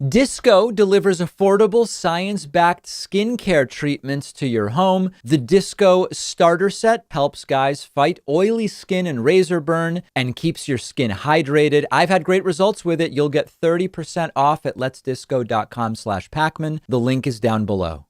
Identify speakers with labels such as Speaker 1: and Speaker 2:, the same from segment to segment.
Speaker 1: Disco delivers affordable, science-backed skincare treatments to your home. The Disco Starter Set helps guys fight oily skin and razor burn and keeps your skin hydrated. I've had great results with it. You'll get 30% off at letsdisco.com/Pacman. The link is down below.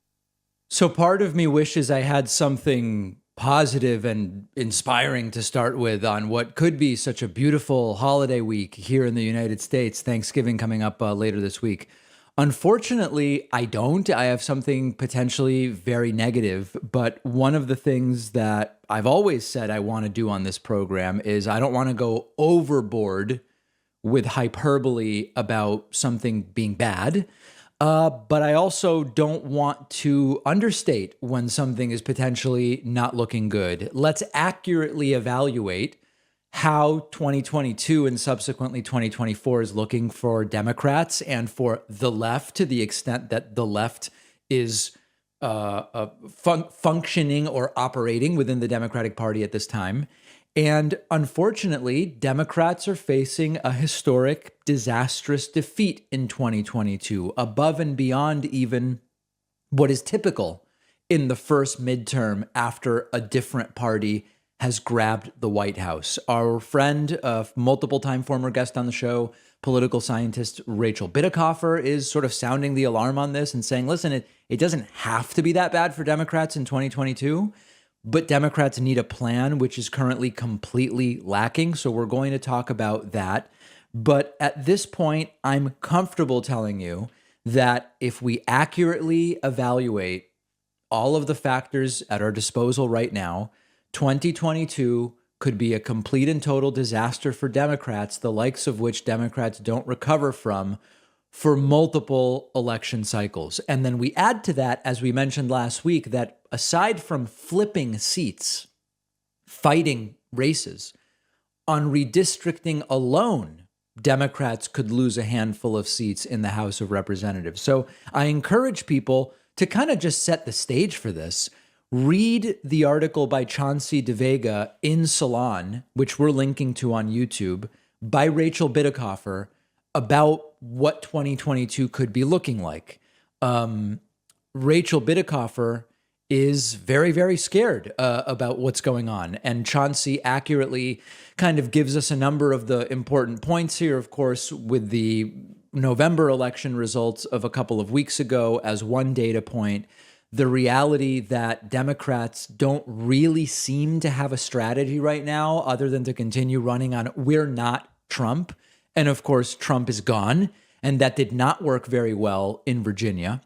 Speaker 1: So part of me wishes I had something positive and inspiring to start with on what could be such a beautiful holiday week here in the United States, Thanksgiving coming up later this week. Unfortunately, I don't. I have something potentially very negative, but one of the things that I've always said I want to do on this program is I don't want to go overboard with hyperbole about something being bad. But I also don't want to understate when something is potentially not looking good. Let's accurately evaluate how 2022 and subsequently 2024 is looking for Democrats and for the left, to the extent that the left is functioning or operating within the Democratic Party at this time. And unfortunately, Democrats are facing a historic, disastrous defeat in 2022, above and beyond even what is typical in the first midterm after a different party has grabbed the White House. Our friend, multiple-time former guest on the show, political scientist Rachel Bitecofer, is sort of sounding the alarm on this and saying, listen, it doesn't have to be that bad for Democrats in 2022. But Democrats need a plan, which is currently completely lacking. So we're going to talk about that. But at this point, I'm comfortable telling you that if we accurately evaluate all of the factors at our disposal right now, 2022 could be a complete and total disaster for Democrats, the likes of which Democrats don't recover from for multiple election cycles. And then we add to that, as we mentioned last week, that aside from flipping seats, fighting races, on redistricting alone, Democrats could lose a handful of seats in the House of Representatives. So I encourage people to kind of just set the stage for this. Read the article by Chauncey DeVega in Salon, which we're linking to on YouTube, by Rachel Bitecofer, about what 2022 could be looking like. Rachel Bitecofer is very, very scared about what's going on. And Chauncey accurately kind of gives us a number of the important points here, of course, with the November election results of a couple of weeks ago as one data point. The reality that Democrats don't really seem to have a strategy right now other than to continue running on "we're not Trump." And of course, Trump is gone, and that did not work very well in Virginia.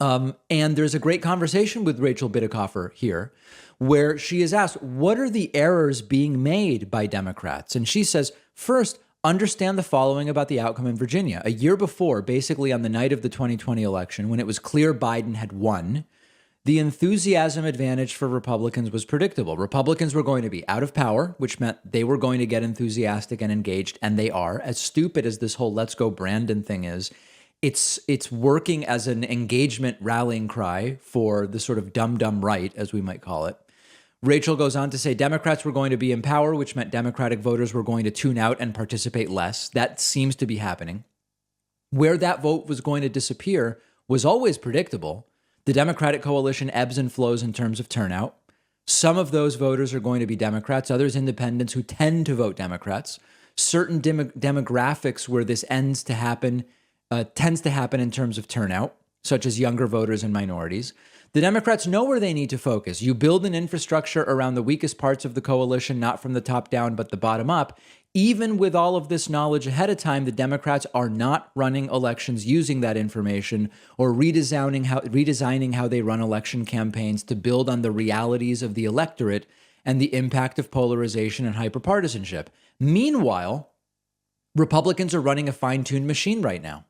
Speaker 1: And there's a great conversation with Rachel Bitecofer here, where she is asked, what are the errors being made by Democrats? And she says, first, understand the following about the outcome in Virginia. A year before, basically on the night of the 2020 election, when it was clear Biden had won, the enthusiasm advantage for Republicans was predictable. Republicans were going to be out of power, which meant they were going to get enthusiastic and engaged, and they are. As stupid as this whole "Let's Go Brandon" thing is, it's working as an engagement rallying cry for the sort of dumb right, as we might call it. Rachel goes on to say Democrats were going to be in power, which meant Democratic voters were going to tune out and participate less. That seems to be happening. Where that vote was going to disappear was always predictable. The Democratic coalition ebbs and flows in terms of turnout. Some of those voters are going to be Democrats, others independents who tend to vote Democrats. Certain demographics where this tends to happen in terms of turnout, such as younger voters and minorities. The Democrats know where they need to focus. You build an infrastructure around the weakest parts of the coalition, not from the top down, but the bottom up. Even with all of this knowledge ahead of time, the Democrats are not running elections using that information or redesigning how they run election campaigns to build on the realities of the electorate and the impact of polarization and hyperpartisanship. Meanwhile, Republicans are running a fine-tuned machine right now.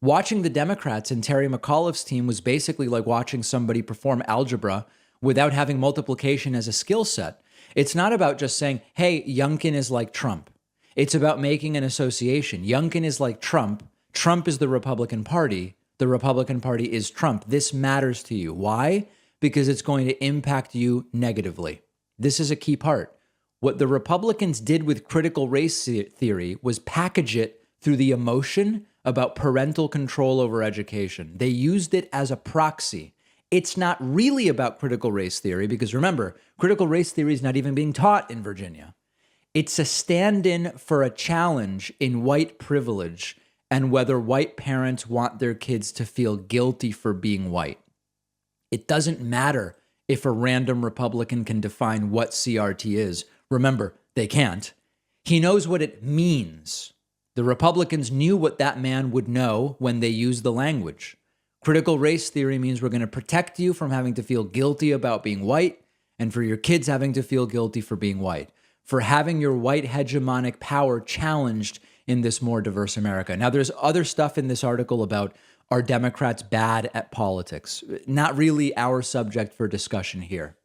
Speaker 1: Watching the Democrats and Terry McAuliffe's team was basically like watching somebody perform algebra without having multiplication as a skill set. It's not about just saying, hey, Youngkin is like Trump. It's about making an association. Youngkin is like Trump. Trump is the Republican Party. The Republican Party is Trump. This matters to you. Why? Because it's going to impact you negatively. This is a key part. What the Republicans did with critical race theory was package it through the emotion about parental control over education. They used it as a proxy. It's not really about critical race theory because remember, critical race theory is not even being taught in Virginia. It's a stand-in for a challenge in white privilege and whether white parents want their kids to feel guilty for being white. It doesn't matter if a random Republican can define what CRT is. Remember, they can't. He knows what it means. The Republicans knew what that man would know when they used the language. Critical race theory means we're going to protect you from having to feel guilty about being white and for your kids having to feel guilty for being white, for having your white hegemonic power challenged in this more diverse America. Now, there's other stuff in this article about are Democrats bad at politics? Not really our subject for discussion here.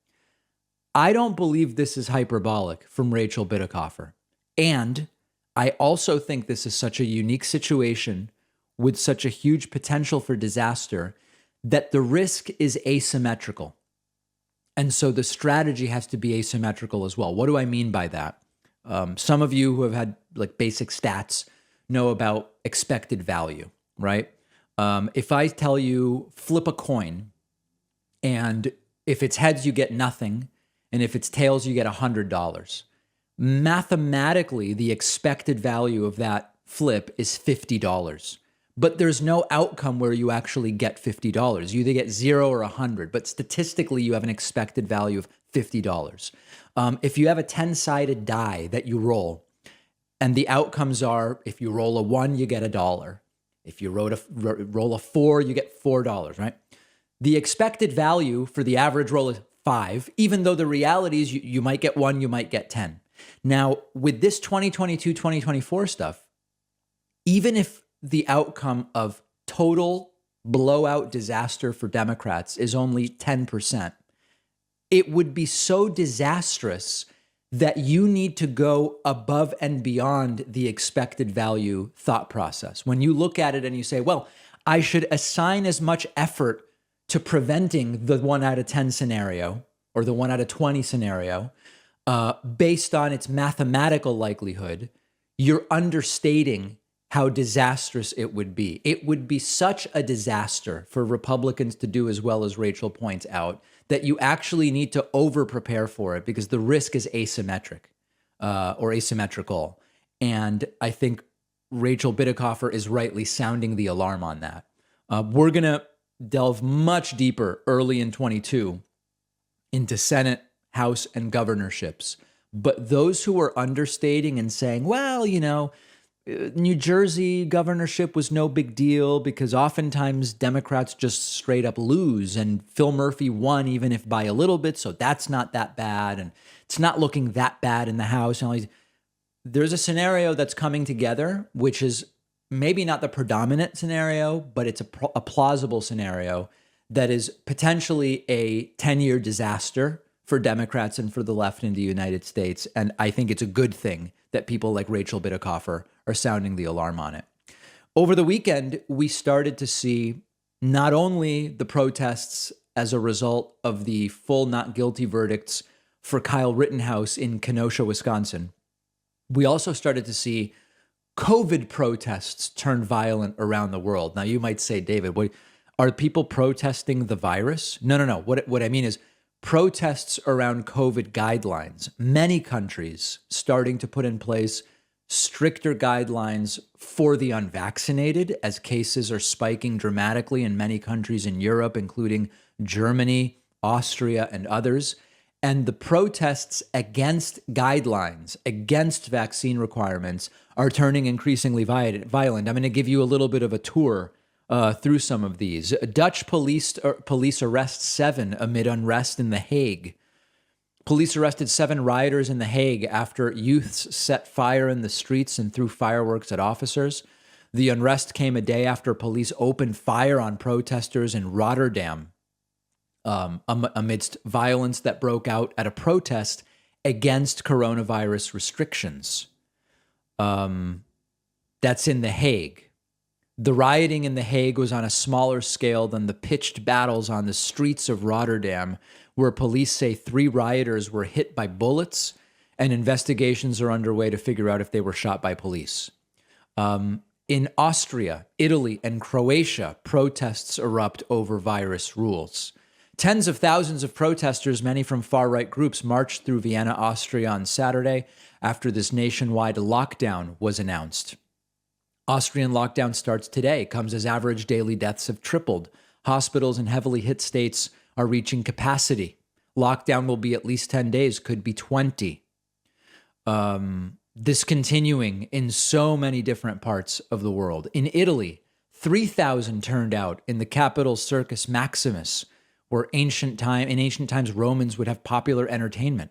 Speaker 1: I don't believe this is hyperbolic from Rachel Bitecofer. And I also think this is such a unique situation with such a huge potential for disaster that the risk is asymmetrical. And so the strategy has to be asymmetrical as well. What do I mean by that? Some of you who have had like basic stats know about expected value, right? If I tell you flip a coin and if it's heads, you get nothing. And if it's tails, you get $100. Mathematically, the expected value of that flip is $50. But there's no outcome where you actually get $50. You either get 0 or 100, but statistically, you have an expected value of $50. If you have a 10-sided die that you roll, and the outcomes are, if you roll a 1, you get $1. If you roll a 4, you get $4, right? The expected value for the average roll is 5, even though the reality is you might get 1, you might get 10. Now, with this 2022, 2024 stuff, even if the outcome of total blowout disaster for Democrats is only 10%, it would be so disastrous that you need to go above and beyond the expected value thought process. When you look at it and you say, well, I should assign as much effort to preventing the 1 out of 10 scenario or the 1 out of 20 scenario based on its mathematical likelihood, you're understating how disastrous it would be. It would be such a disaster for Republicans to do as well as Rachel points out that you actually need to over-prepare for it because the risk is asymmetric or asymmetrical. And I think Rachel Bitecofer is rightly sounding the alarm on that. We're going to delve much deeper early in 22 into Senate, House, and governorships. But those who are understating and saying, well, you know, New Jersey governorship was no big deal because oftentimes Democrats just straight up lose and Phil Murphy won even if by a little bit, so that's not that bad and it's not looking that bad in the House. And there's a scenario that's coming together, which is maybe not the predominant scenario, but it's a plausible scenario that is potentially a 10-year disaster for Democrats and for the left in the United States. And I think it's a good thing that people like Rachel Bitecofer are sounding the alarm on it. Over the weekend, we started to see not only the protests as a result of the full not guilty verdicts for Kyle Rittenhouse in Kenosha, Wisconsin, we also started to see COVID protests turn violent around the world. Now, you might say, David, are people protesting the virus? No. What I mean is protests around COVID guidelines. Many countries starting to put in place stricter guidelines for the unvaccinated as cases are spiking dramatically in many countries in Europe, including Germany, Austria, and others. And the protests against guidelines, against vaccine requirements, are turning increasingly violent. I'm going to give you a little bit of a tour through some of these. Dutch police arrest 7 amid unrest in The Hague. Police arrested 7 rioters in The Hague after youths set fire in the streets and threw fireworks at officers. The unrest came a day after police opened fire on protesters in Rotterdam amidst violence that broke out at a protest against coronavirus restrictions. That's in The Hague. The rioting in The Hague was on a smaller scale than the pitched battles on the streets of Rotterdam, where police say 3 rioters were hit by bullets and investigations are underway to figure out if they were shot by police. In Austria, Italy, and Croatia, protests erupt over virus rules. Tens of thousands of protesters, many from far-right groups, marched through Vienna, Austria on Saturday after this nationwide lockdown was announced. Austrian lockdown starts today, comes as average daily deaths have tripled. Hospitals in heavily hit states are reaching capacity. Lockdown will be at least 10 days, could be 20. This continuing in so many different parts of the world. In Italy, 3,000 turned out in the capital Circus Maximus, where in ancient times Romans would have popular entertainment,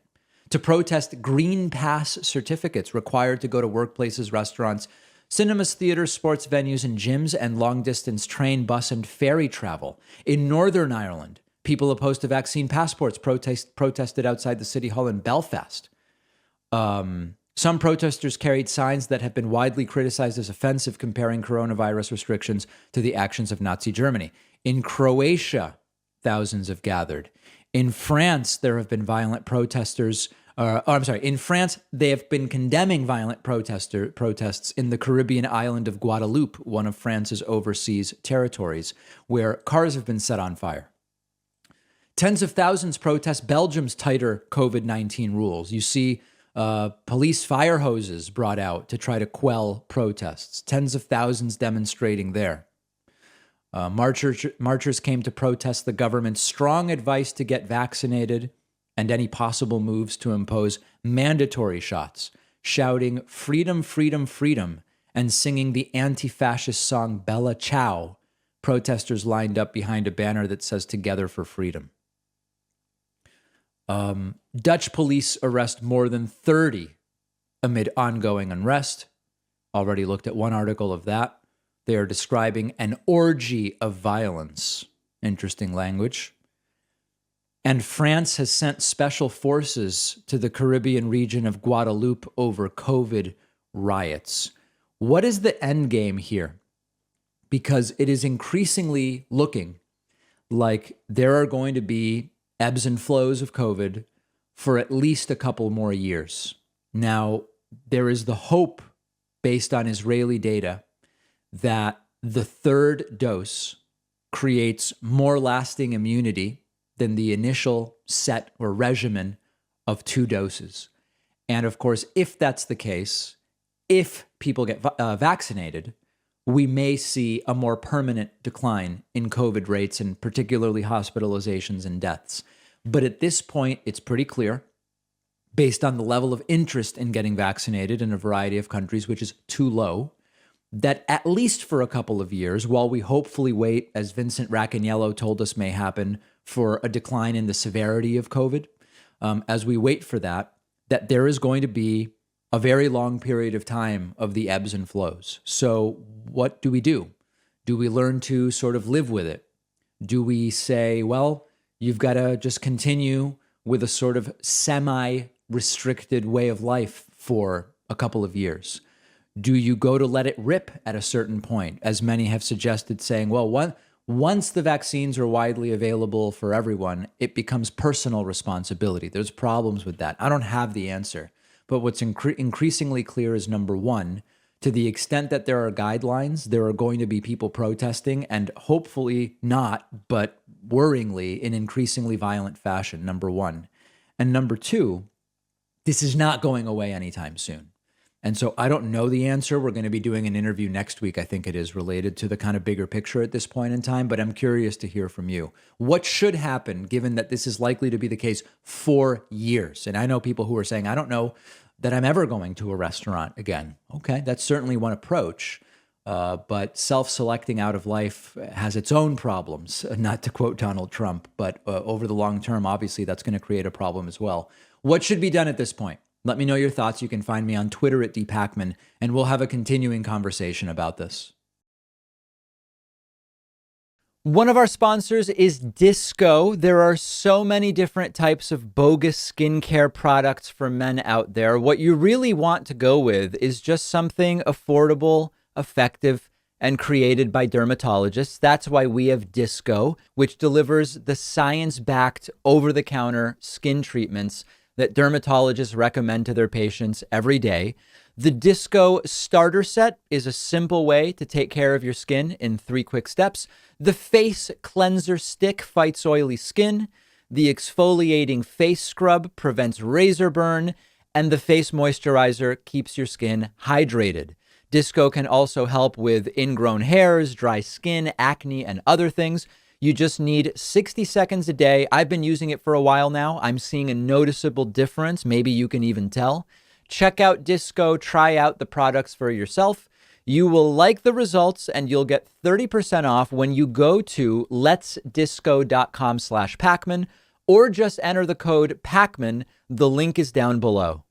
Speaker 1: to protest green pass certificates required to go to workplaces, restaurants, cinemas, theaters, sports venues, and gyms, and long-distance train, bus, and ferry travel. In Northern Ireland, people opposed to vaccine passports protested outside the City Hall in Belfast. Some protesters carried signs that have been widely criticized as offensive, comparing coronavirus restrictions to the actions of Nazi Germany. In Croatia, thousands have gathered. In France, there have been violent protesters. In France, they have been condemning violent protests in the Caribbean island of Guadeloupe, one of France's overseas territories, where cars have been set on fire. Tens of thousands protest Belgium's tighter COVID-19 rules. You see police fire hoses brought out to try to quell protests. Tens of thousands demonstrating there. Marchers came to protest the government's strong advice to get vaccinated and any possible moves to impose mandatory shots, shouting "freedom, freedom, freedom," and singing the anti-fascist song Bella Ciao. Protesters lined up behind a banner that says "Together for Freedom." Dutch police arrest more than 30 amid ongoing unrest. Already looked at one article of that. They are describing an orgy of violence. Interesting language. And France has sent special forces to the Caribbean region of Guadeloupe over COVID riots. What is the end game here? Because it is increasingly looking like there are going to be ebbs and flows of COVID for at least a couple more years. Now, there is the hope, based on Israeli data, that the third dose creates more lasting immunity than the initial set or regimen of 2 doses. And of course, if that's the case, if people get vaccinated, we may see a more permanent decline in COVID rates and particularly hospitalizations and deaths. But at this point, it's pretty clear, based on the level of interest in getting vaccinated in a variety of countries, which is too low, that at least for a couple of years, while we hopefully wait, as Vincent Racaniello told us may happen, for a decline in the severity of COVID, as we wait for that, that there is going to be a very long period of time of the ebbs and flows. So what do we do? Do we learn to sort of live with it? Do we say, well, you've got to just continue with a sort of semi-restricted way of life for a couple of years? Do you go to let it rip at a certain point, as many have suggested, saying, well, once the vaccines are widely available for everyone, it becomes personal responsibility. There's problems with that. I don't have the answer. But what's increasingly clear is, number one, to the extent that there are guidelines, there are going to be people protesting, and hopefully not, but worryingly in increasingly violent fashion, number one. And number two, this is not going away anytime soon. And so I don't know the answer. We're going to be doing an interview next week, I think it is, related to the kind of bigger picture at this point in time, but I'm curious to hear from you. What should happen, given that this is likely to be the case for years? And I know people who are saying, I don't know that I'm ever going to a restaurant again. Okay, that's certainly one approach, but self-selecting out of life has its own problems, not to quote Donald Trump, but over the long term, obviously, that's going to create a problem as well. What should be done at this point? Let me know your thoughts. You can find me on Twitter at @dpacman, and we'll have a continuing conversation about this. One of our sponsors is Disco. There are so many different types of bogus skincare products for men out there. What you really want to go with is just something affordable, effective, and created by dermatologists. That's why we have Disco, which delivers the science-backed, over-the-counter skin treatments that dermatologists recommend to their patients every day. The Disco Starter Set is a simple way to take care of your skin in 3 quick steps. The Face Cleanser Stick fights oily skin. The Exfoliating Face Scrub prevents razor burn. And the Face Moisturizer keeps your skin hydrated. Disco can also help with ingrown hairs, dry skin, acne, and other things. You just need 60 seconds a day. I've been using it for a while now. I'm seeing a noticeable difference. Maybe you can even tell. Check out Disco. Try out the products for yourself. You will like the results, and you'll get 30% off when you go to letsdisco.com/Pacman, or just enter the code Pacman. The link is down below.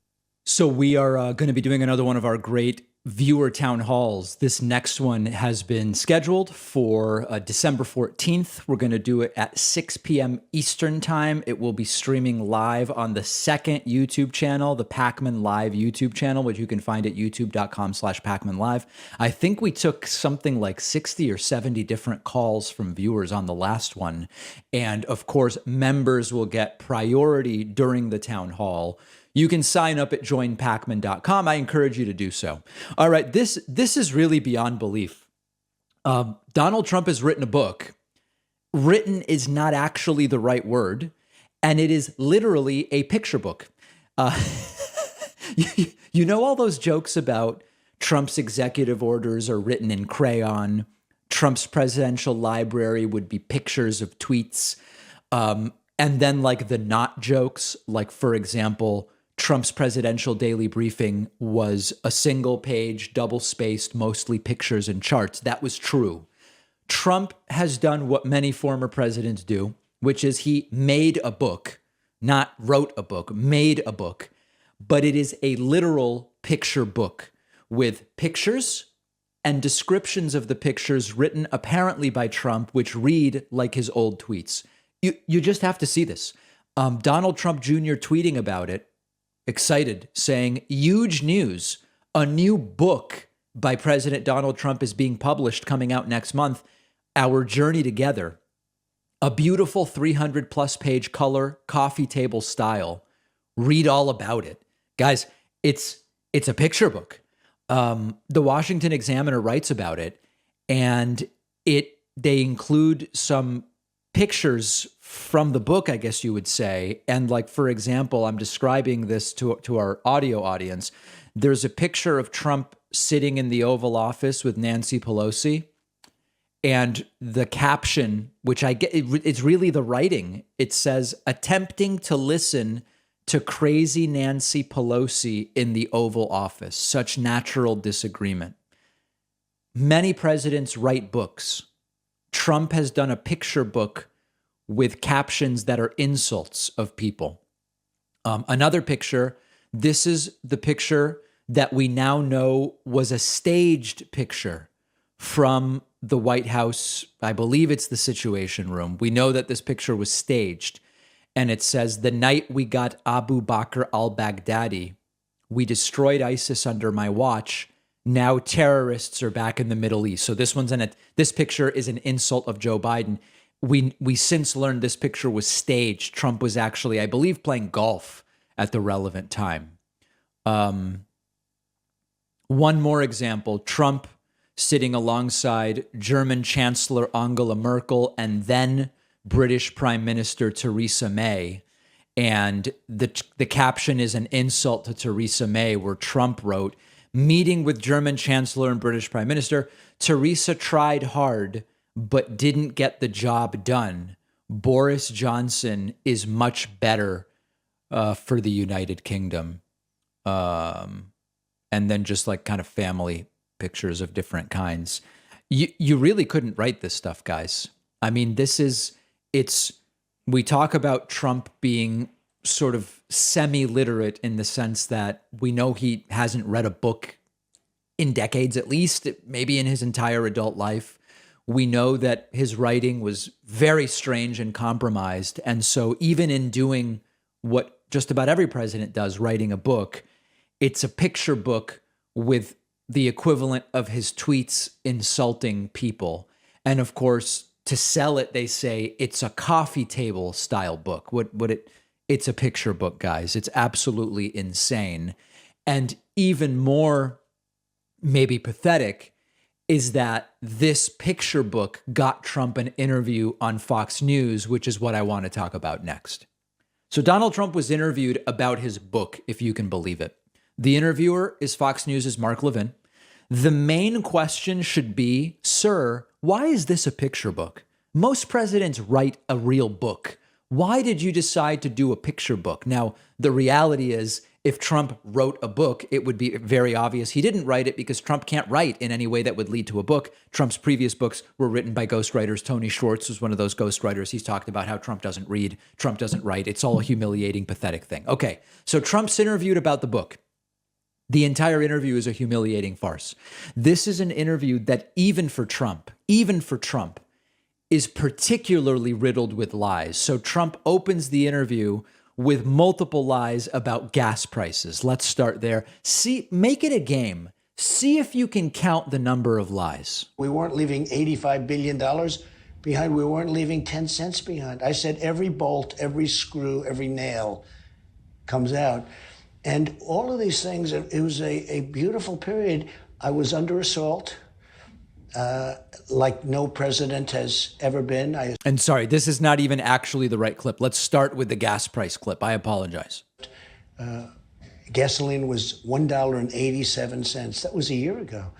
Speaker 1: So we are going to be doing another one of our great viewer town halls. This next one has been scheduled for December 14th. We're going to do it at 6 p.m. Eastern time. It will be streaming live on the second YouTube channel, the Pacman Live YouTube channel, which you can find at youtube.com/Pacman Live. I think we took something like 60 or 70 different calls from viewers on the last one. And of course, members will get priority during the town hall. You can sign up at joinpacman.com. I encourage you to do so. All right, this is really beyond belief. Donald Trump has written a book. Written is not actually the right word, and it is literally a picture book. You know all those jokes about Trump's executive orders are written in crayon. Trump's presidential library would be pictures of tweets. And then like the not jokes, like for example, Trump's presidential daily briefing was a single page, double-spaced, mostly pictures and charts. That was true. Trump has done what many former presidents do, which is he made a book, not wrote a book, made a book, but it is a literal picture book with pictures and descriptions of the pictures written apparently by Trump, which read like his old tweets. You just have to see this. Donald Trump Jr. tweeting about it, excited, saying, huge news, a new book by President Donald Trump is being published coming out next month, Our Journey Together, a beautiful 300 plus page color coffee table style. Read all about it. Guys, it's a picture book. The Washington Examiner writes about it, and they include some pictures from the book, I guess you would say. And like, for example, I'm describing this to our audio audience. There's a picture of Trump sitting in the Oval Office with Nancy Pelosi. And the caption, which I get, it's really the writing. It says, attempting to listen to crazy Nancy Pelosi in the Oval Office. Such natural disagreement. Many presidents write books. Trump has done a picture book with captions that are insults of people. Another picture, this is the picture that we now know was a staged picture from the White House. I believe it's the Situation Room. We know that this picture was staged. And it says, the night we got Abu Bakr al-Baghdadi, we destroyed ISIS under my watch. Now terrorists are back in the Middle East. So this picture is an insult of Joe Biden. We since learned this picture was staged. Trump was actually, I believe, playing golf at the relevant time. One more example, Trump sitting alongside German Chancellor Angela Merkel and then British Prime Minister Theresa May. And the caption is an insult to Theresa May, where Trump wrote, meeting with German Chancellor and British Prime Minister, Theresa tried hard, but didn't get the job done. Boris Johnson is much better for the United Kingdom. And then just like kind of family pictures of different kinds. You really couldn't write this stuff, guys. I mean, we talk about Trump being sort of semi-literate in the sense that we know he hasn't read a book in decades, at least, maybe in his entire adult life. We know that his writing was very strange and compromised. And so even in doing what just about every president does, writing a book, it's a picture book with the equivalent of his tweets insulting people. And of course, to sell it, they say it's a coffee table style book. It's a picture book, guys. It's absolutely insane. And even more maybe pathetic is that this picture book got Trump an interview on Fox News, which is what I want to talk about next. So Donald Trump was interviewed about his book, if you can believe it. The interviewer is Fox News' Mark Levin. The main question should be, sir, why is this a picture book? Most presidents write a real book. Why did you decide to do a picture book? Now, the reality is, if Trump wrote a book, it would be very obvious he didn't write it because Trump can't write in any way that would lead to a book. Trump's previous books were written by ghostwriters. Tony Schwartz was one of those ghostwriters. He's talked about how Trump doesn't read, Trump doesn't write. It's all a humiliating, pathetic thing. Okay, so Trump's interviewed about the book. The entire interview is a humiliating farce. This is an interview that even for Trump, is particularly riddled with lies. So Trump opens the interview with multiple lies about gas prices. Let's start there. Make it a game. See if you can count the number of lies.
Speaker 2: We weren't leaving $85 billion behind. We weren't leaving 10 cents behind. I said every bolt, every screw, every nail comes out. And all of these things, it was a beautiful period. I was under assault. Like no president has ever been.
Speaker 1: And sorry, this is not even actually the right clip. Let's start with the gas price clip. I apologize.
Speaker 2: Gasoline was $1.87. That was a year ago.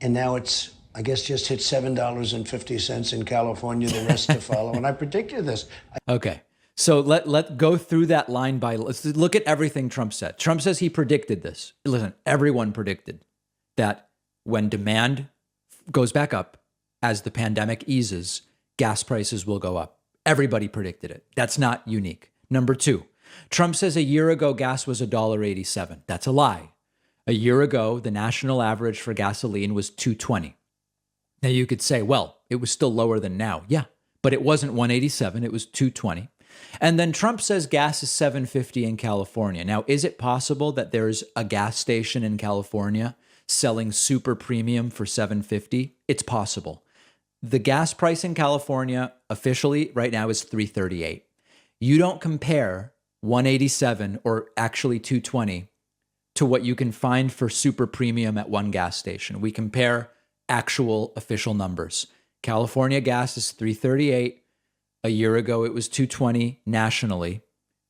Speaker 2: And now it's, I guess, just hit $7.50 in California, the rest to follow. And I predicted this.
Speaker 1: Okay. So let go through that line by, let's look at everything Trump said. Trump says he predicted this. Listen, everyone predicted that when demand goes back up, as the pandemic eases, gas prices will go up. Everybody predicted it. That's not unique. Number two, Trump says a year ago gas was $1.87. That's a lie. A year ago, the national average for gasoline was $2.20. Now you could say, well, it was still lower than now. Yeah, but it wasn't $1.87. It was $2.20. And then Trump says gas is $7.50 in California. Now, is it possible that there's a gas station in California selling super premium for $7.50? It's possible. The gas price in California officially right now is $3.38. You don't compare $1.87 or actually $2.20 to what you can find for super premium at one gas station. We compare actual official numbers. California gas is $3.38. A year ago, it was $2.20 nationally.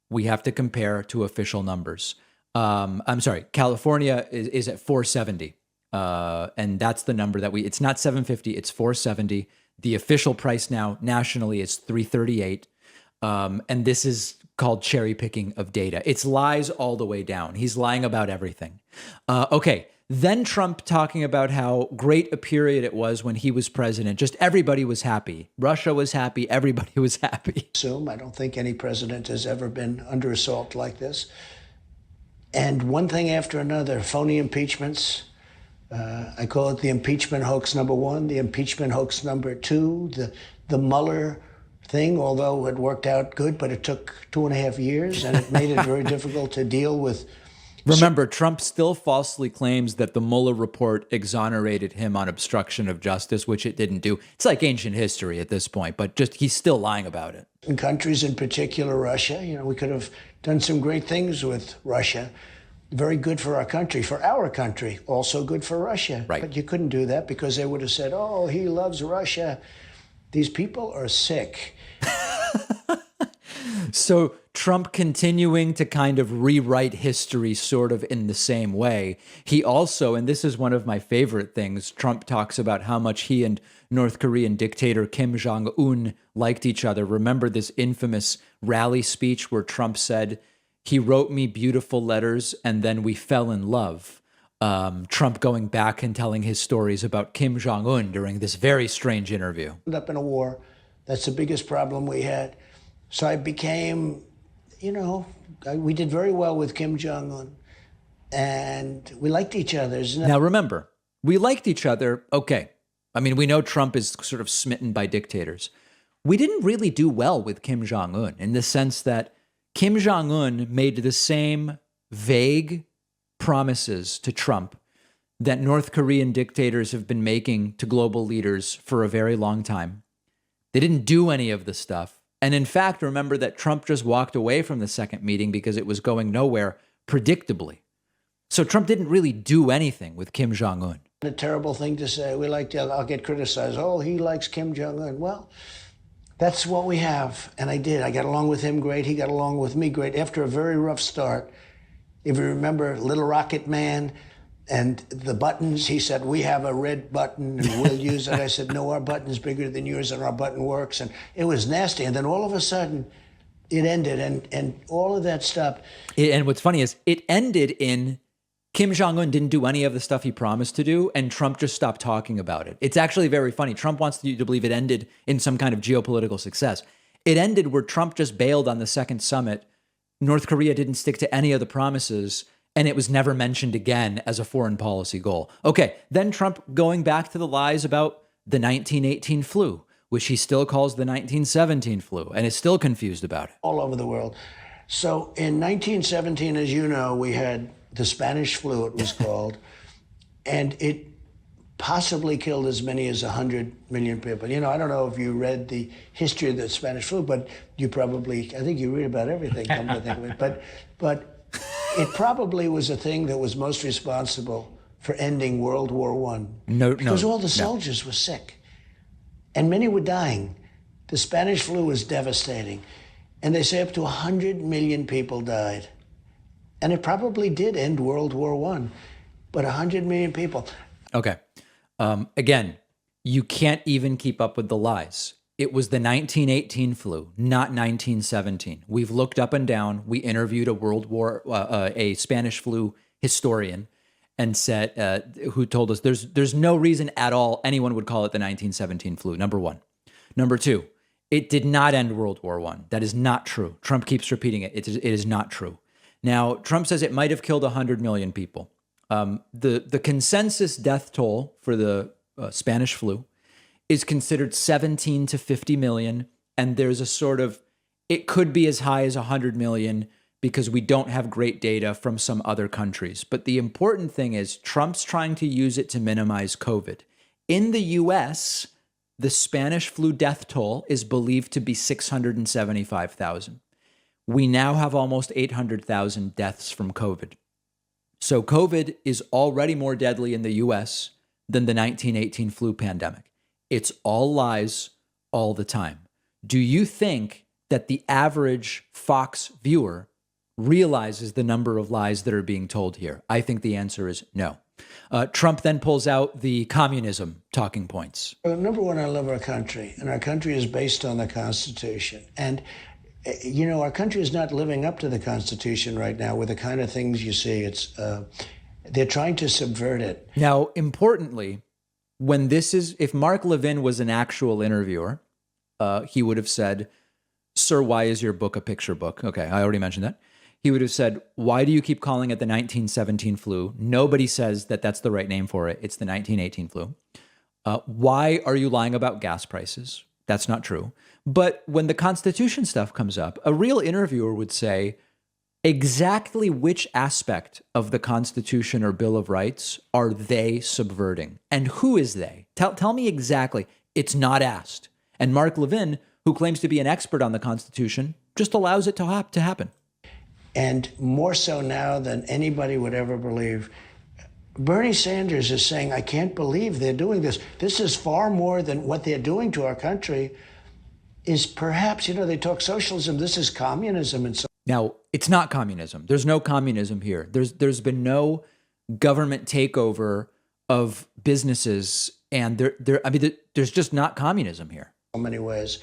Speaker 1: We have to compare to official numbers. I'm sorry, California is at $4.70. And that's the number that it's not $7.50, it's $4.70. The official price now nationally is $3.38. And this is called cherry picking of data. It's lies all the way down. He's lying about everything. Okay. Then Trump talking about how great a period it was when he was president. Just everybody was happy. Russia was happy. Everybody was happy.
Speaker 2: I don't think any president has ever been under assault like this. And one thing after another, phony impeachments. I call it the impeachment hoax number one, the impeachment hoax number two, the Mueller thing, although it worked out good, but it took 2.5 years and it made it very difficult to deal with.
Speaker 1: Remember, Trump still falsely claims that the Mueller report exonerated him on obstruction of justice, which it didn't do. It's like ancient history at this point, but just he's still lying about it.
Speaker 2: In countries, in particular Russia, we could have done some great things with Russia. Very good for our country, also good for Russia.
Speaker 1: Right.
Speaker 2: But you couldn't do that because they would have said, oh, he loves Russia. These people are sick.
Speaker 1: So Trump continuing to kind of rewrite history sort of in the same way. He also, and this is one of my favorite things, Trump talks about how much he and North Korean dictator Kim Jong-un liked each other. Remember this infamous rally speech where Trump said, he wrote me beautiful letters and then we fell in love. Trump going back and telling his stories about Kim Jong-un during this very strange interview.
Speaker 2: Up in a war. That's the biggest problem we had. So I became, we did very well with Kim Jong-un and we liked each other.
Speaker 1: Now remember, we liked each other. Okay. I mean, we know Trump is sort of smitten by dictators. We didn't really do well with Kim Jong-un in the sense that Kim Jong-un made the same vague promises to Trump that North Korean dictators have been making to global leaders for a very long time. They didn't do any of the stuff. And in fact, remember that Trump just walked away from the second meeting because it was going nowhere, predictably. So Trump didn't really do anything with Kim Jong-un.
Speaker 2: A terrible thing to say. I'll get criticized. Oh, he likes Kim Jong-un. Well, that's what we have. And I did. I got along with him great. He got along with me great. After a very rough start, if you remember Little Rocket Man and the buttons, he said, we have a red button and we'll use it. I said, no, our button's bigger than yours and our button works. And it was nasty. And then all of a sudden, it ended and all of that stuff.
Speaker 1: And what's funny is it ended in Kim Jong-un didn't do any of the stuff he promised to do, and Trump just stopped talking about it. It's actually very funny. Trump wants you to believe it ended in some kind of geopolitical success. It ended where Trump just bailed on the second summit. North Korea didn't stick to any of the promises, and it was never mentioned again as a foreign policy goal. Okay, then Trump going back to the lies about the 1918 flu, which he still calls the 1917 flu, and is still confused about it.
Speaker 2: All over the world. So in 1917, as you know, we had the Spanish flu, it was called, and it possibly killed as many as 100 million people. You know, I don't know if you read the history of the Spanish flu, but you probably, I think you read about everything, come to think of it. But it probably was a thing that was most responsible for ending World War I. Because all the soldiers were sick, and many were dying. The Spanish flu was devastating, and they say up to 100 million people died. And it probably did end World War I, but 100 million people.
Speaker 1: Okay. Again, you can't even keep up with the lies. It was the 1918 flu, not 1917. We've looked up and down. We interviewed a Spanish flu historian, and said, who told us there's no reason at all anyone would call it the 1917 flu. Number one. Number two, it did not end World War I. That is not true. Trump keeps repeating it. It is not true. Now, Trump says it might have killed 100 million people. The consensus death toll for the Spanish flu is considered 17 to 50 million. And there's a sort of, it could be as high as 100 million because we don't have great data from some other countries. But the important thing is Trump's trying to use it to minimize COVID. In the US, the Spanish flu death toll is believed to be 675,000. We now have almost 800,000 deaths from COVID. So COVID is already more deadly in the US than the 1918 flu pandemic. It's all lies all the time. Do you think that the average Fox viewer realizes the number of lies that are being told here? I think the answer is no. Trump then pulls out the communism talking points.
Speaker 2: Number one, I love our country, and our country is based on the Constitution. And you know, our country is not living up to the Constitution right now with the kind of things you see. It's they're trying to subvert it.
Speaker 1: Now, importantly, when this is, if Mark Levin was an actual interviewer, he would have said, "Sir, why is your book a picture book?" Okay, I already mentioned that. He would have said, "Why do you keep calling it the 1917 flu? Nobody says that that's the right name for it. It's the 1918 flu. Why are you lying about gas prices? That's not true." But when the Constitution stuff comes up, a real interviewer would say, exactly which aspect of the Constitution or Bill of Rights are they subverting? And who is they? Tell me exactly. It's not asked. And Mark Levin, who claims to be an expert on the Constitution, just allows it to happen.
Speaker 2: And more so now than anybody would ever believe, Bernie Sanders is saying, I can't believe they're doing this. This is far more than what they're doing to our country is perhaps, you know, they talk socialism. This is communism. And so
Speaker 1: now, it's not communism. There's no communism here. There's been no government takeover of businesses. And there's just not communism here.
Speaker 2: In many ways.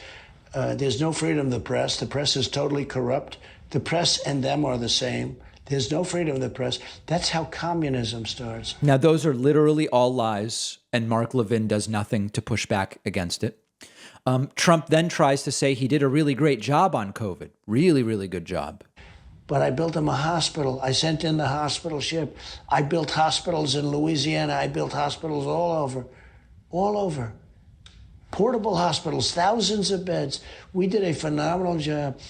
Speaker 2: There's no freedom of the press. The press is totally corrupt. The press and them are the same. There's no freedom of the press. That's how communism starts.
Speaker 1: Now, those are literally all lies, and Mark Levin does nothing to push back against it. Trump then tries to say he did a really great job on COVID. Really, really good job.
Speaker 2: But I built him a hospital. I sent in the hospital ship. I built hospitals in Louisiana. I built hospitals all over. Portable hospitals, thousands of beds. We did a phenomenal job,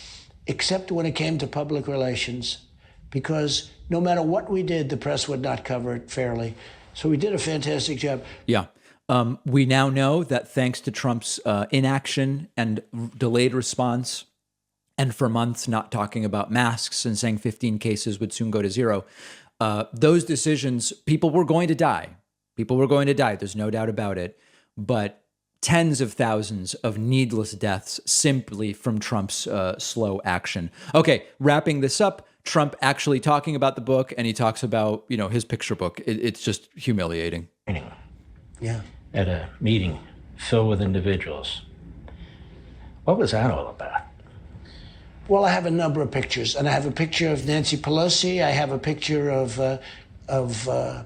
Speaker 2: except when it came to public relations, because no matter what we did, the press would not cover it fairly. So we did a fantastic job.
Speaker 1: Yeah. We now know that thanks to Trump's inaction and delayed response, and for months not talking about masks and saying 15 cases would soon go to zero, Those decisions, people were going to die. People were going to die. There's no doubt about it. But tens of thousands of needless deaths simply from Trump's slow action. Okay, wrapping this up, Trump actually talking about the book, and he talks about, his picture book. It's just humiliating.
Speaker 3: Yeah. At a meeting filled with individuals. What was that all about?
Speaker 2: Well, I have a number of pictures, and I have a picture of Nancy Pelosi. I have a picture of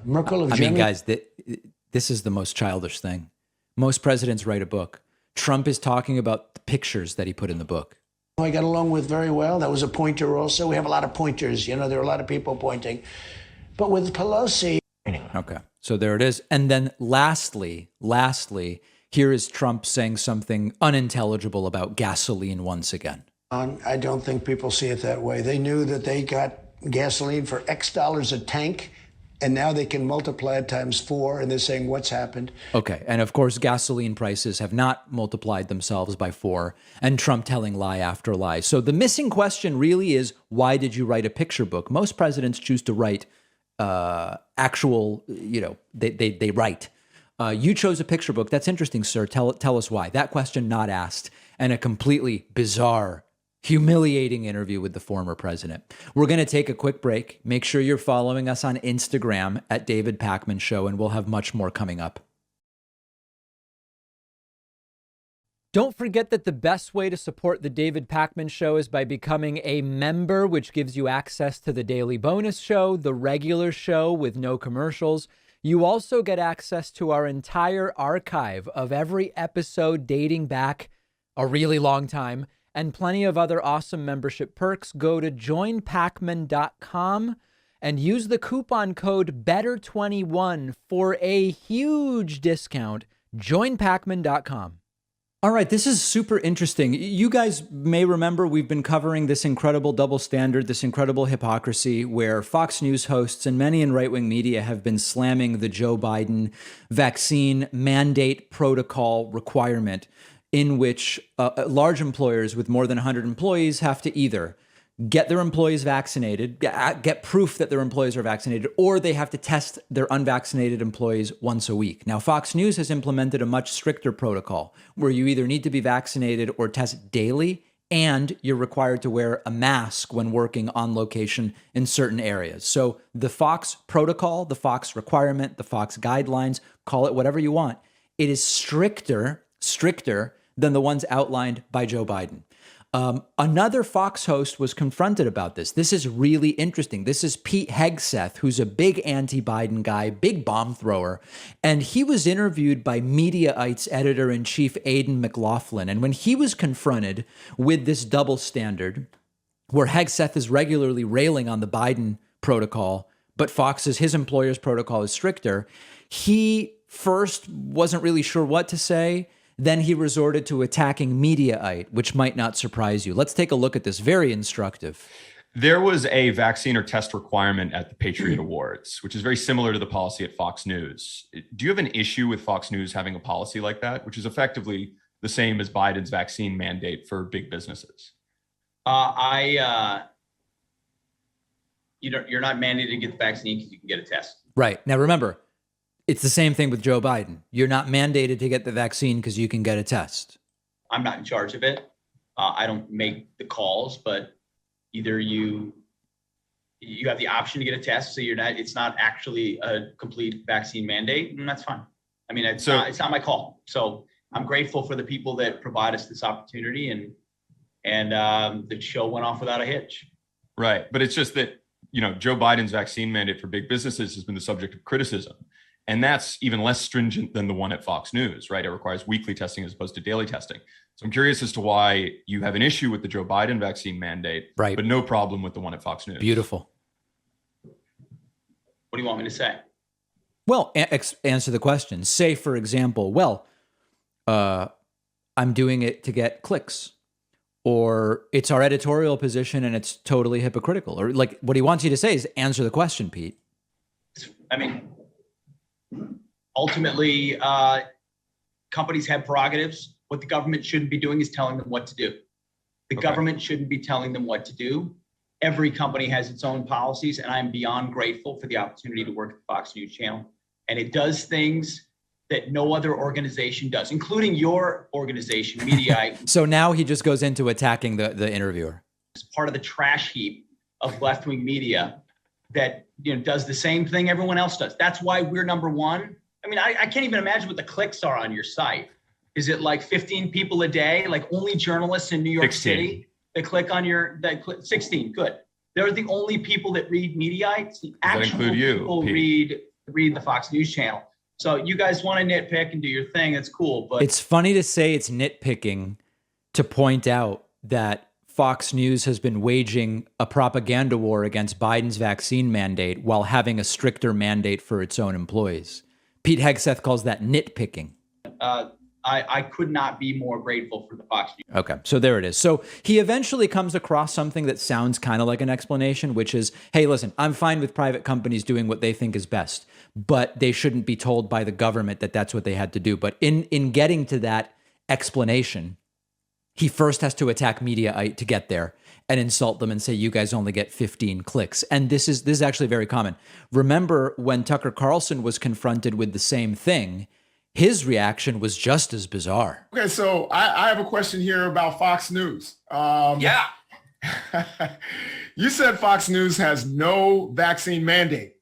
Speaker 2: Merkel of Germany.
Speaker 1: I mean, guys, this is the most childish thing. Most presidents write a book. Trump is talking about the pictures that he put in the book.
Speaker 2: I got along with very well. That was a pointer also. We have a lot of pointers. There are a lot of people pointing. But with Pelosi...
Speaker 1: Okay, so there it is. And then lastly, here is Trump saying something unintelligible about gasoline once again.
Speaker 2: I don't think people see it that way. They knew that they got gasoline for X dollars a tank, and now they can multiply it times 4, and they're saying, what's happened?
Speaker 1: Okay, and of course, gasoline prices have not multiplied themselves by 4, and Trump telling lie after lie. So the missing question really is, why did you write a picture book? Most presidents choose to write actual, they write. You chose a picture book. That's interesting, sir. Tell us why. That question not asked, and a completely bizarre, humiliating interview with the former president. We're going to take a quick break. Make sure you're following us on Instagram at David Pakman Show, and we'll have much more coming up. Don't forget that the best way to support the David Pakman Show is by becoming a member, which gives you access to the daily bonus show, the regular show with no commercials. You also get access to our entire archive of every episode dating back a really long time, and plenty of other awesome membership perks. Go to joinpakman.com and use the coupon code BETTER21 for a huge discount. Joinpakman.com. All right, this is super interesting. You guys may remember we've been covering this incredible double standard, this incredible hypocrisy where Fox News hosts and many in right-wing media have been slamming the Joe Biden vaccine mandate protocol requirement, in which large employers with more than 100 employees have to either get their employees vaccinated, get proof that their employees are vaccinated, or they have to test their unvaccinated employees once a week. Now, Fox News has implemented a much stricter protocol where you either need to be vaccinated or test daily, and you're required to wear a mask when working on location in certain areas. So the Fox protocol, the Fox requirement, the Fox guidelines, call it whatever you want, it is stricter than the ones outlined by Joe Biden. Another Fox host was confronted about this. This is really interesting. This is Pete Hegseth, who's a big anti-Biden guy, big bomb thrower. And he was interviewed by Mediaite's editor-in-chief, Aidan McLaughlin. And when he was confronted with this double standard, where Hegseth is regularly railing on the Biden protocol, but his employer's protocol is stricter, he first wasn't really sure what to say. Then he resorted to attacking Mediaite, which might not surprise you. Let's take a look at this. Very instructive.
Speaker 4: There was a vaccine or test requirement at the Patriot Awards, which is very similar to the policy at Fox News. Do you have an issue with Fox News having a policy like that, which is effectively the same as Biden's vaccine mandate for big businesses?
Speaker 5: You're not mandated to get the vaccine because you can get a test.
Speaker 1: Right. Now, remember, it's the same thing with Joe Biden. You're not mandated to get the vaccine because you can get a test.
Speaker 5: I'm not in charge of it. I don't make the calls, but either you have the option to get a test, so it's not actually a complete vaccine mandate, and that's fine. I mean, it's not my call. So I'm grateful for the people that provide us this opportunity, and the show went off without a hitch.
Speaker 4: Right. But it's just that, Joe Biden's vaccine mandate for big businesses has been the subject of criticism. And that's even less stringent than the one at Fox News, right? It requires weekly testing as opposed to daily testing. So I'm curious as to why you have an issue with the Joe Biden vaccine mandate, right, but no problem with the one at Fox News.
Speaker 1: Beautiful.
Speaker 5: What do you want me to say?
Speaker 1: Well, answer the question. Say, for example, I'm doing it to get clicks, or it's our editorial position and it's totally hypocritical, or like what he wants you to say is answer the question, Pete.
Speaker 5: I mean, ultimately, companies have prerogatives. What the government shouldn't be doing is telling them what to do. The government shouldn't be telling them what to do. every company has its own policies, and I'm beyond grateful for the opportunity to work at the Fox News channel. And it does things that no other organization does, including your organization, Mediaite.
Speaker 1: So now he just goes into attacking the interviewer.
Speaker 5: It's part of the trash heap of left-wing media that does the same thing everyone else does. That's why we're number one. I mean, I can't even imagine what the clicks are on your site. Is it like 15 people a day, like only journalists in New York
Speaker 4: 16.
Speaker 5: City that click on 16? Good. They're the only people that read Mediaite. The actual people read the Fox News channel. So you guys want to nitpick and do your thing. That's cool. But
Speaker 1: it's funny to say it's nitpicking to point out that Fox News has been waging a propaganda war against Biden's vaccine mandate while having a stricter mandate for its own employees. Pete Hegseth calls that nitpicking.
Speaker 5: I could not be more grateful for the Fox News.
Speaker 1: Okay, so there it is. So he eventually comes across something that sounds kind of like an explanation, which is, hey, listen, I'm fine with private companies doing what they think is best, but they shouldn't be told by the government that that's what they had to do. But in getting to that explanation, he first has to attack Mediaite to get there and insult them and say, you guys only get 15 clicks. And this is actually very common. Remember when Tucker Carlson was confronted with the same thing, his reaction was just as bizarre.
Speaker 6: Okay, so I have a question here about Fox News.
Speaker 7: Yeah.
Speaker 6: You said Fox News has no vaccine mandate,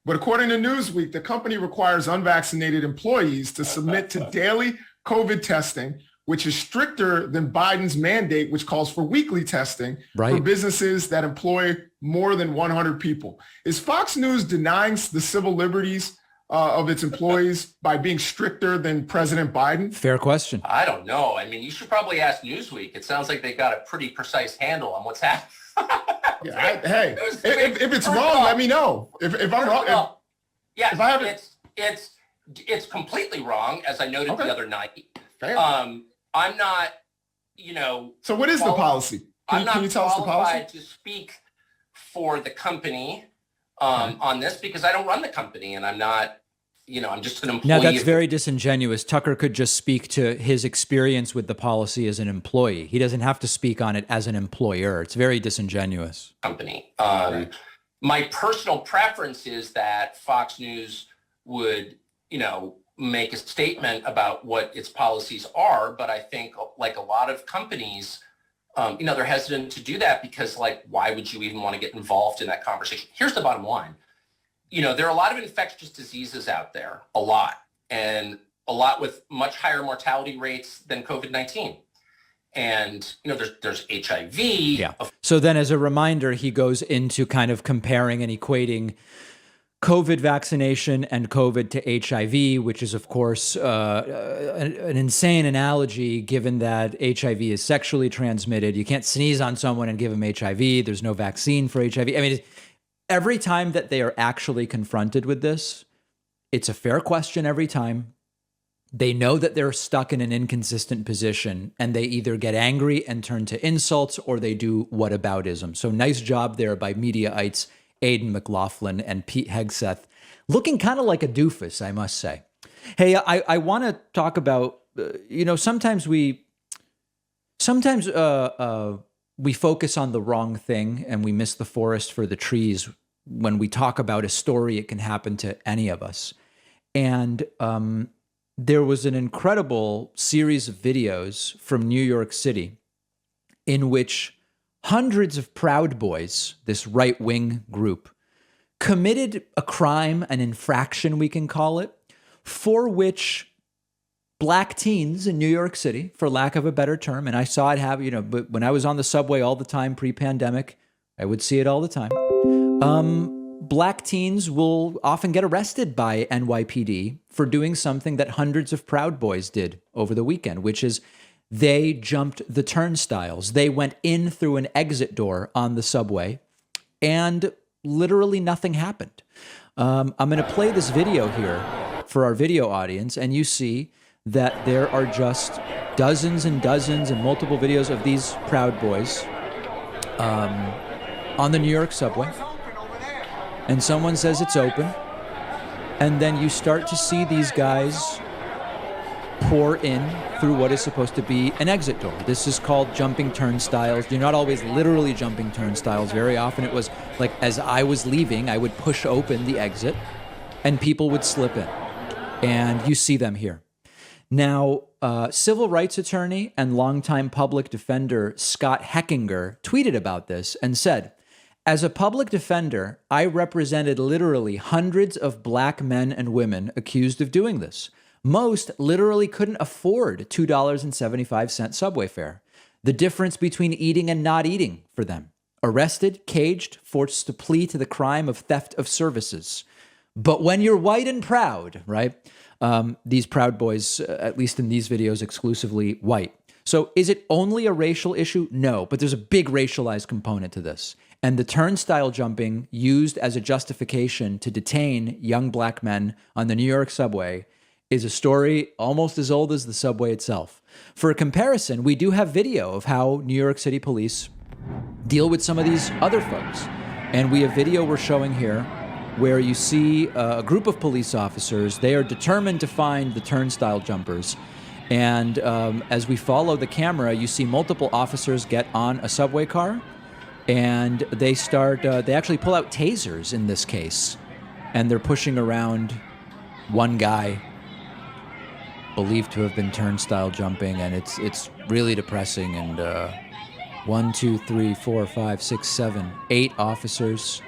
Speaker 6: but according to Newsweek, the company requires unvaccinated employees to submit to daily COVID testing, which is stricter than Biden's mandate, which calls for weekly testing for businesses that employ more than 100 people. Is Fox News denying the civil liberties of its employees by being stricter than President Biden?
Speaker 1: Fair question.
Speaker 7: I don't know. I mean, you should probably ask Newsweek. It sounds like they got a pretty precise handle on what's happening.
Speaker 6: Hey, if it's wrong, let me know. If I'm wrong,
Speaker 7: yeah,
Speaker 6: if I haven't,
Speaker 7: it's completely wrong, as I noted the other night.
Speaker 6: Fair.
Speaker 7: I'm not,
Speaker 6: So what is the policy? Can you tell us the policy?
Speaker 7: I'm not qualified to speak for the company on this because I don't run the company and I'm not, I'm just an employee.
Speaker 1: Now that's very disingenuous. Tucker could just speak to his experience with the policy as an employee. He doesn't have to speak on it as an employer. It's very disingenuous.
Speaker 7: Company. My personal preference is that Fox News would, make a statement about what its policies are. But I think like a lot of companies, they're hesitant to do that because why would you even want to get involved in that conversation? Here's the bottom line. There are a lot of infectious diseases out there, a lot with much higher mortality rates than COVID-19. And, there's HIV.
Speaker 1: Yeah. So then as a reminder, he goes into kind of comparing and equating COVID vaccination and COVID to HIV, which is, of course, an insane analogy given that HIV is sexually transmitted. You can't sneeze on someone and give them HIV. There's no vaccine for HIV. I mean, every time that they are actually confronted with this, it's a fair question every time. They know that they're stuck in an inconsistent position and they either get angry and turn to insults or they do whataboutism. So nice job there by Mediaites Aidan McLaughlin and Pete Hegseth, looking kind of like a doofus, I must say. Hey, I want to talk about, sometimes we focus on the wrong thing and we miss the forest for the trees. When we talk about a story, it can happen to any of us. And there was an incredible series of videos from New York City in which hundreds of Proud Boys, this right-wing group, committed a crime, an infraction, we can call it, for which black teens in New York City, for lack of a better term, and I saw it happen, but when I was on the subway all the time pre-pandemic, I would see it all the time. Black teens will often get arrested by NYPD for doing something that hundreds of Proud Boys did over the weekend, which is they jumped the turnstiles. They went in through an exit door on the subway, and literally nothing happened. I'm going to play this video here for our video audience, and you see that there are just dozens and dozens and multiple videos of these Proud Boys on the New York subway. And someone says it's open. And then you start to see these guys pour in through what is supposed to be an exit door. This is called jumping turnstiles. You're not always literally jumping turnstiles. Very often it was like as I was leaving, I would push open the exit and people would slip in. And you see them here. Now, civil rights attorney and longtime public defender Scott Heckinger tweeted about this and said, "As a public defender, I represented literally hundreds of black men and women accused of doing this. Most literally couldn't afford $2.75 subway fare. The difference between eating and not eating for them. Arrested, caged, forced to plead to the crime of theft of services. But when you're white and proud," right? These Proud Boys, at least in these videos, exclusively white. So is it only a racial issue? No, but there's a big racialized component to this. And the turnstile jumping used as a justification to detain young black men on the New York subway is a story almost as old as the subway itself. For a comparison, we do have video of how New York City police deal with some of these other folks. And we have video we're showing here where you see a group of police officers. They are determined to find the turnstile jumpers. And as we follow the camera, you see multiple officers get on a subway car and they actually pull out tasers in this case. And they're pushing around one guy believed to have been turnstile jumping. And it's really depressing. And 1, 2, 3, 4, 5, 6, 7, 8 officers.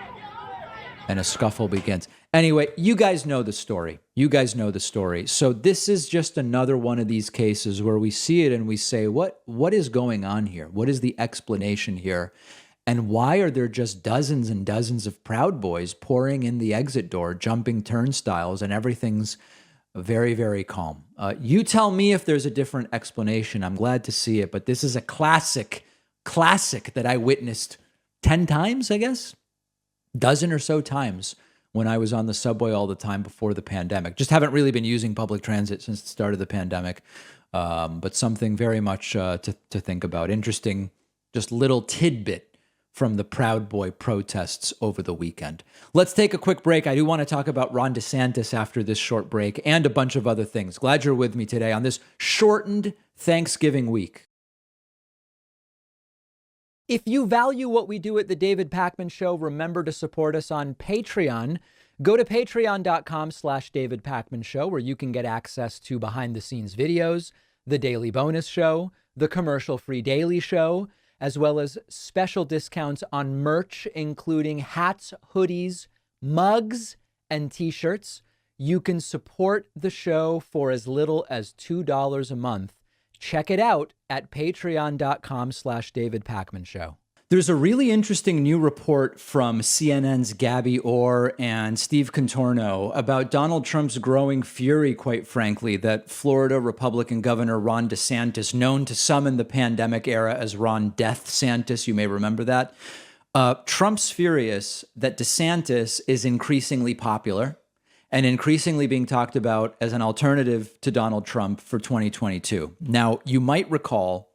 Speaker 1: And a scuffle begins. Anyway, you guys know the story. So this is just another one of these cases where we see it and we say, what is going on here? What is the explanation here? And why are there just dozens and dozens of Proud Boys pouring in the exit door, jumping turnstiles, and everything's very, very calm? You tell me if there's a different explanation. I'm glad to see it, but this is a classic that I witnessed 10 times, I guess. Dozen or so times when I was on the subway all the time before the pandemic. Just haven't really been using public transit since the start of the pandemic, but something very much to think about. Interesting, just little tidbit from the Proud Boy protests over the weekend. Let's take a quick break. I do want to talk about Ron DeSantis after this short break and a bunch of other things. Glad you're with me today on this shortened Thanksgiving week. If you value what we do at The David Pakman Show, remember to support us on Patreon. Go to patreon.com/David Pakman Show, where you can get access to behind-the-scenes videos, the Daily Bonus Show, the commercial-free Daily Show, as well as special discounts on merch, including hats, hoodies, mugs, and T-shirts. You can support the show for as little as $2 a month. Check it out at patreon.com/David Pakman Show. There's a really interesting new report from CNN's Gabby Orr and Steve Contorno about Donald Trump's growing fury, quite frankly, that Florida Republican Governor Ron DeSantis, known to some in the pandemic era as Ron Death Santis, you may remember that. Trump's furious that DeSantis is increasingly popular and increasingly being talked about as an alternative to Donald Trump for 2022. Now, you might recall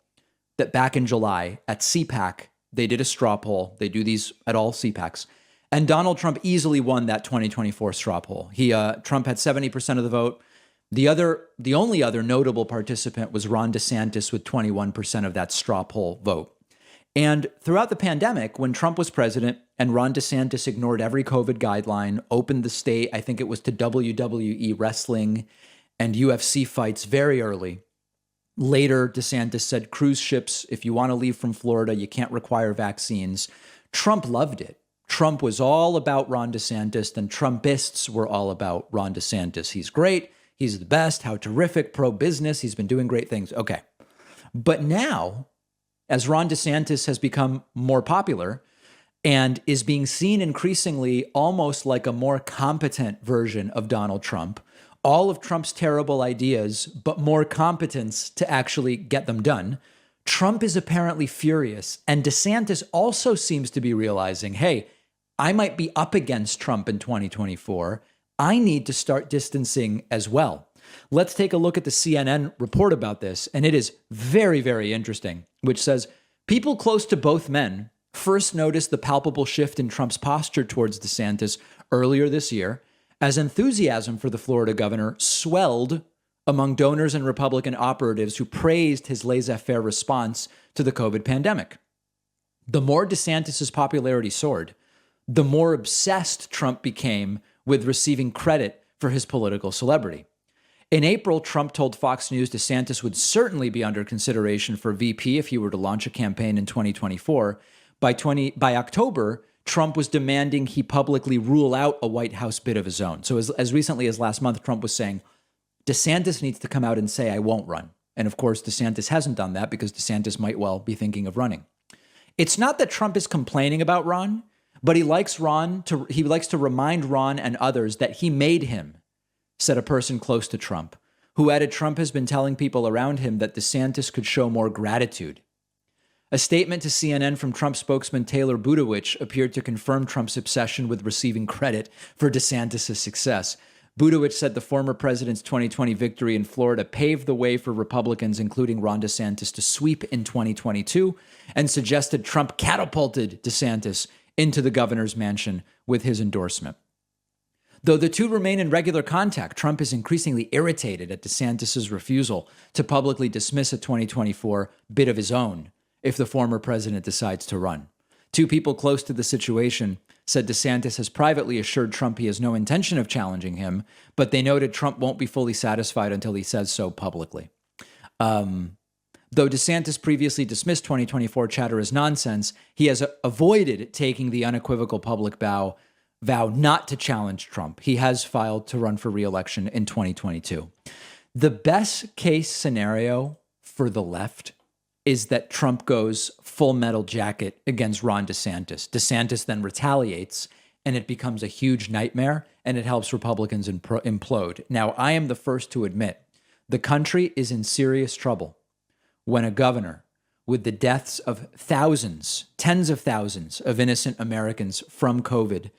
Speaker 1: that back in July at CPAC, they did a straw poll. They do these at all CPACs. And Donald Trump easily won that 2024 straw poll. Trump had 70% of the vote. The only other notable participant was Ron DeSantis with 21% of that straw poll vote. And throughout the pandemic, when Trump was president and Ron DeSantis ignored every COVID guideline, opened the state, I think it was to WWE wrestling and UFC fights very early. Later, DeSantis said, cruise ships, if you want to leave from Florida, you can't require vaccines. Trump loved it. Trump was all about Ron DeSantis, and Trumpists were all about Ron DeSantis. He's great. He's the best. How terrific. Pro-business. He's been doing great things. Okay. But now, as Ron DeSantis has become more popular and is being seen increasingly almost like a more competent version of Donald Trump, all of Trump's terrible ideas, but more competence to actually get them done, Trump is apparently furious. And DeSantis also seems to be realizing, hey, I might be up against Trump in 2024. I need to start distancing as well. Let's take a look at the CNN report about this, and it is very, very interesting, which says, people close to both men first noticed the palpable shift in Trump's posture towards DeSantis earlier this year, as enthusiasm for the Florida governor swelled among donors and Republican operatives who praised his laissez-faire response to the COVID pandemic. The more DeSantis' popularity soared, the more obsessed Trump became with receiving credit for his political celebrity. In April, Trump told Fox News DeSantis would certainly be under consideration for VP if he were to launch a campaign in 2024. By October, Trump was demanding he publicly rule out a White House bid of his own. So as recently as last month, Trump was saying, DeSantis needs to come out and say, I won't run. And of course, DeSantis hasn't done that because DeSantis might well be thinking of running. It's not that Trump is complaining about Ron, but he likes to remind Ron and others that he made him, said a person close to Trump, who added Trump has been telling people around him that DeSantis could show more gratitude. A statement to CNN from Trump spokesman Taylor Budowich appeared to confirm Trump's obsession with receiving credit for DeSantis' success. Budowich said the former president's 2020 victory in Florida paved the way for Republicans, including Ron DeSantis, to sweep in 2022, and suggested Trump catapulted DeSantis into the governor's mansion with his endorsement. Though the two remain in regular contact, Trump is increasingly irritated at DeSantis' refusal to publicly dismiss a 2024 bid of his own if the former president decides to run. Two people close to the situation said DeSantis has privately assured Trump he has no intention of challenging him, but they noted Trump won't be fully satisfied until he says so publicly. Though DeSantis previously dismissed 2024 chatter as nonsense, he has avoided taking the unequivocal public vow not to challenge Trump. He has filed to run for re-election in 2022. The best case scenario for the left is that Trump goes full metal jacket against Ron DeSantis. DeSantis then retaliates, and it becomes a huge nightmare, and it helps Republicans implode. Now, I am the first to admit the country is in serious trouble when a governor with the deaths of thousands, tens of thousands of innocent Americans from COVID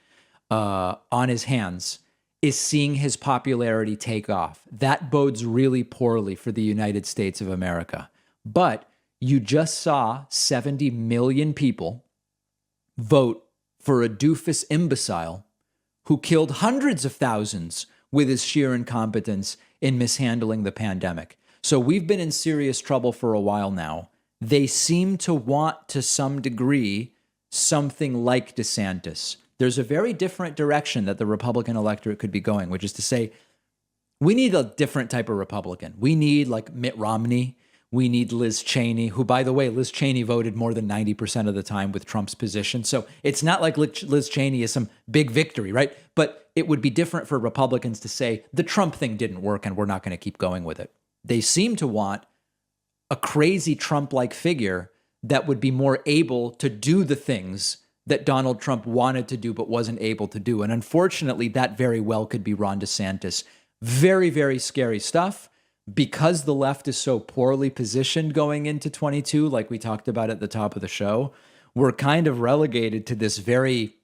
Speaker 1: on his hands is seeing his popularity take off. That bodes really poorly for the United States of America. But you just saw 70 million people vote for a doofus imbecile who killed hundreds of thousands with his sheer incompetence in mishandling the pandemic. So we've been in serious trouble for a while now. They seem to want, to some degree, something like DeSantis. There's a very different direction that the Republican electorate could be going, which is to say, we need a different type of Republican. We need like Mitt Romney. We need Liz Cheney, who, by the way, Liz Cheney voted more than 90% of the time with Trump's position. So it's not like Liz Cheney is some big victory, right? But it would be different for Republicans to say the Trump thing didn't work and we're not going to keep going with it. They seem to want a crazy Trump-like figure that would be more able to do the things that Donald Trump wanted to do but wasn't able to do. And unfortunately, that very well could be Ron DeSantis. Very, very scary stuff. Because the left is so poorly positioned going into 22, like we talked about at the top of the show, we're kind of relegated to this very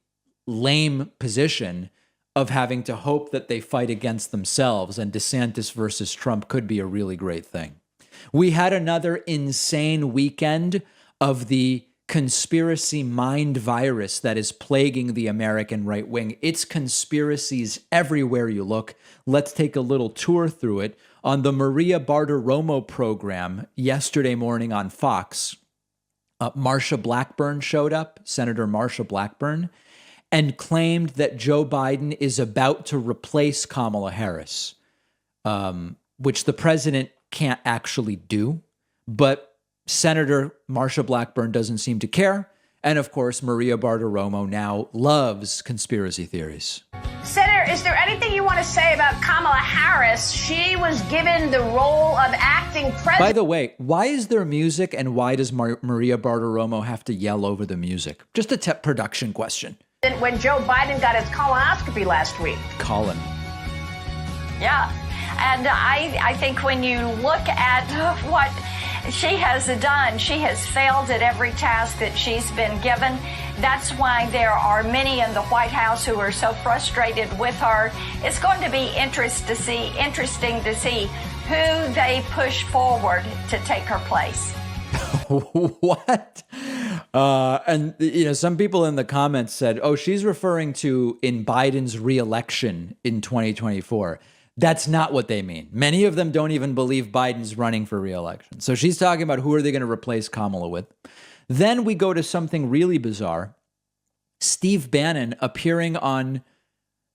Speaker 1: lame position of having to hope that they fight against themselves, and DeSantis versus Trump could be a really great thing. We had another insane weekend of the conspiracy mind virus that is plaguing the American right wing. It's conspiracies everywhere you look. Let's take a little tour through it. On the Maria Bartiromo program yesterday morning on Fox, Marsha Blackburn showed up, Senator Marsha Blackburn, and claimed that Joe Biden is about to replace Kamala Harris, which the president can't actually do. But Senator Marsha Blackburn doesn't seem to care. And of course, Maria Bartiromo now loves conspiracy theories.
Speaker 8: Senator, is there anything you want to say about Kamala Harris? She was given the role of acting president.
Speaker 1: By the way, why is there music and why does Maria Bartiromo have to yell over the music? Just a production question.
Speaker 8: When Joe Biden got his colonoscopy last week.
Speaker 1: Colin.
Speaker 9: Yeah. And I think when you look at what she has done, she has failed at every task that she's been given. That's why there are many in the White House who are so frustrated with her. It's going to be interesting to see who they push forward to take her place.
Speaker 1: What? And, you know, some people in the comments said, oh, she's referring to in Biden's reelection in 2024. That's not what they mean. Many of them don't even believe Biden's running for re-election. So she's talking about who are they going to replace Kamala with. Then we go to something really bizarre. Steve Bannon appearing on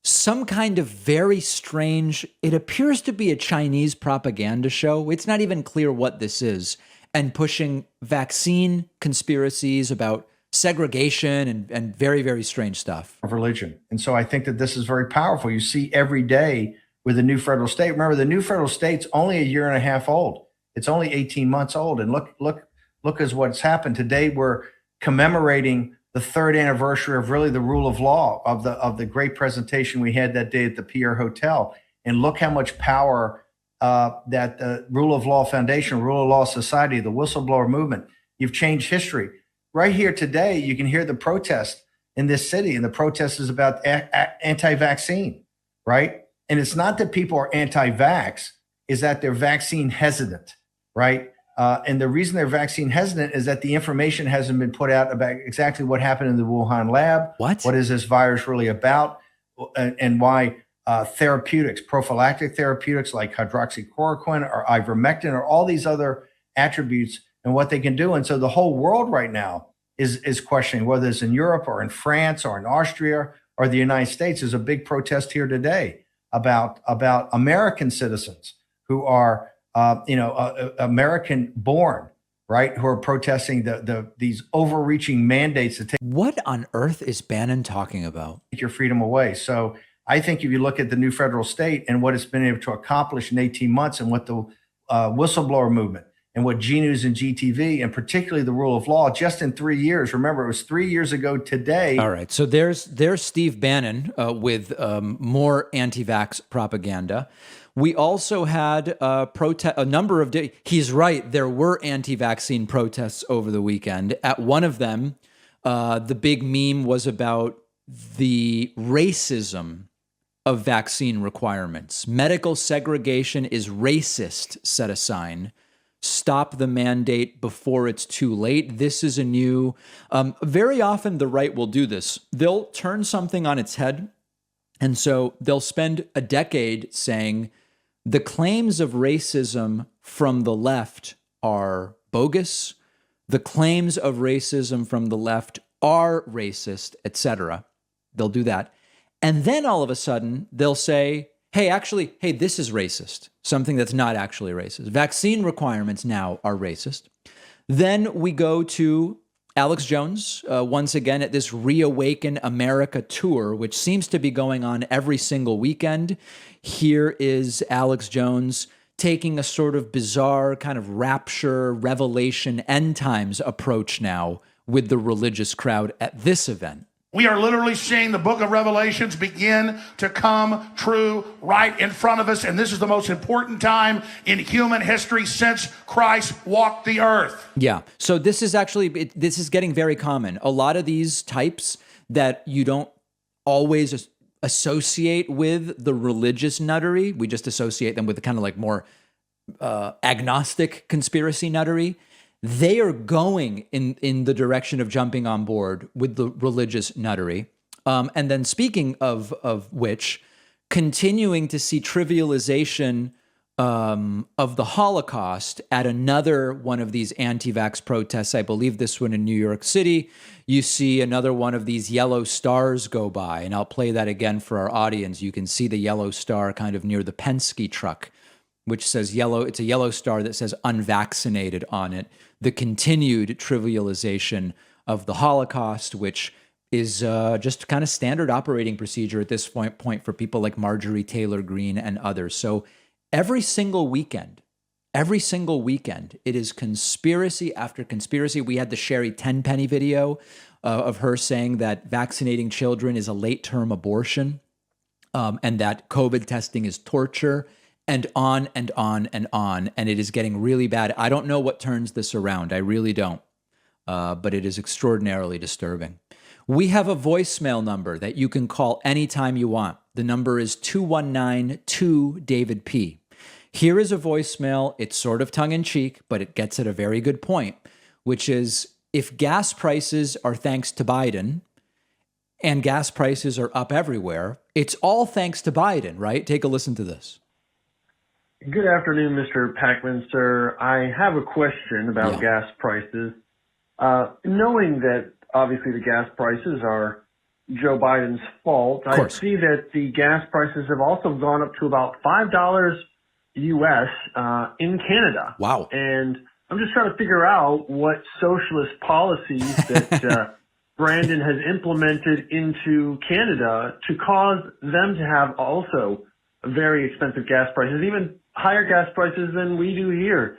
Speaker 1: some kind of very strange, it appears to be a Chinese propaganda show. It's not even clear what this is, and pushing vaccine conspiracies about segregation and very, very strange stuff.
Speaker 10: Of religion. And so I think that this is very powerful. You see every day with the new federal state. Remember, the new federal state's only a year and a half old. It's only 18 months old. And look as what's happened. Today, we're commemorating the third anniversary of really the rule of law, of the great presentation we had that day at the Pierre Hotel. And look how much power that the Rule of Law Foundation, Rule of Law Society, the whistleblower movement, you've changed history. Right here today, you can hear the protest in this city, and the protest is about anti-vaccine, right? And it's not that people are anti-vax, is that they're vaccine hesitant, right? And the reason they're vaccine hesitant is that the information hasn't been put out about exactly what happened in the Wuhan lab. What is this virus really about, and why therapeutics, prophylactic therapeutics like hydroxychloroquine or ivermectin or all these other attributes and what they can do. And so the whole world right now is questioning whether it's in Europe or in France or in Austria or the United States. There's a big protest here today about American citizens who are American born, right? Who are protesting these overreaching mandates to take.
Speaker 1: What on earth is Bannon talking about?
Speaker 10: Take your freedom away. So I think if you look at the new federal state and what it's been able to accomplish in 18 months and what the whistleblower movement and what G News and GTV and particularly the rule of law just in 3 years. Remember, it was 3 years ago today.
Speaker 1: All right. So there's Steve Bannon with more anti-vax propaganda. We also had a number of days. He's right. There were anti-vaccine protests over the weekend. At one of them, the big meme was about the racism of vaccine requirements. Medical segregation is racist, said a sign. Stop the mandate before it's too late. This is a new, very often the right will do this. They'll turn something on its head. And so they'll spend a decade saying the claims of racism from the left are bogus. The claims of racism from the left are racist, etc. They'll do that. And then all of a sudden they'll say, hey, this is racist. Something that's not actually racist. Vaccine requirements now are racist. Then we go to Alex Jones, once again at this Reawaken America tour, which seems to be going on every single weekend. Here is Alex Jones taking a sort of bizarre kind of rapture, revelation, end times approach now with the religious crowd at this event.
Speaker 11: We are literally seeing the book of Revelations begin to come true right in front of us. And this is the most important time in human history since Christ walked the earth.
Speaker 1: Yeah. So this is this is getting very common. A lot of these types that you don't always associate with the religious nuttery, we just associate them with the kind of like more agnostic conspiracy nuttery. They are going in the direction of jumping on board with the religious nuttery. And then speaking of which, continuing to see trivialization of the Holocaust at another one of these anti-vax protests. I believe this one in New York City. You see another one of these yellow stars go by, and I'll play that again for our audience. You can see the yellow star kind of near the Penske truck, which says yellow. It's a yellow star that says unvaccinated on it. The continued trivialization of the Holocaust, which is just kind of standard operating procedure at this point for people like Marjorie Taylor Greene and others. So every single weekend, it is conspiracy after conspiracy. We had the Sherry Tenpenny video of her saying that vaccinating children is a late-term abortion, and that COVID testing is torture. And on and on and on. And it is getting really bad. I don't know what turns this around. I really don't. But it is extraordinarily disturbing. We have a voicemail number that you can call anytime you want. The number is 219-2-DAVID-P. Here is a voicemail. It's sort of tongue-in-cheek, but it gets at a very good point, which is if gas prices are thanks to Biden and gas prices are up everywhere, it's all thanks to Biden, right? Take a listen to this.
Speaker 12: Good afternoon, Mr. Pacman, sir. I have a question about gas prices. Knowing that obviously the gas prices are Joe Biden's fault, I see that the gas prices have also gone up to about $5 US in Canada.
Speaker 1: Wow.
Speaker 12: And I'm just trying to figure out what socialist policies that Brandon has implemented into Canada to cause them to have also very expensive gas prices, even higher gas prices than we do here.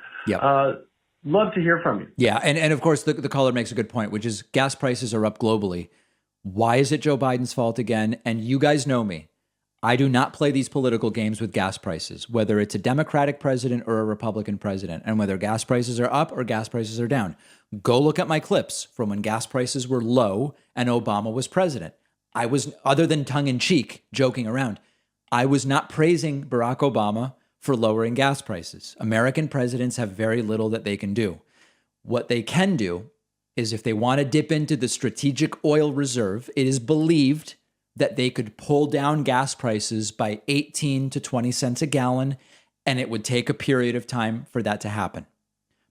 Speaker 12: Love to hear from you.
Speaker 1: Yeah. And of course, the caller makes a good point, which is gas prices are up globally. Why is it Joe Biden's fault again? And you guys know me. I do not play these political games with gas prices, whether it's a Democratic president or a Republican president, and whether gas prices are up or gas prices are down. Go look at my clips from when gas prices were low and Obama was president. I was, other than tongue in cheek, joking around, I was not praising Barack Obama for lowering gas prices. American presidents have very little that they can do. What they can do is if they want to dip into the strategic oil reserve, it is believed that they could pull down gas prices by 18 to 20 cents a gallon, and it would take a period of time for that to happen.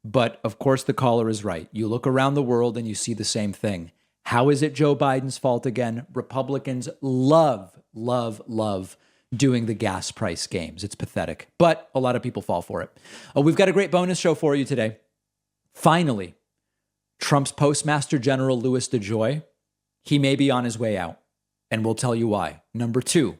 Speaker 1: But of course, the caller is right. You look around the world and you see the same thing. How is it Joe Biden's fault again? Republicans love doing the gas price games. It's pathetic, but a lot of people fall for it. We've got a great bonus show for you today. Finally, Trump's Postmaster General Louis DeJoy, he may be on his way out, and we'll tell you why. Number 2,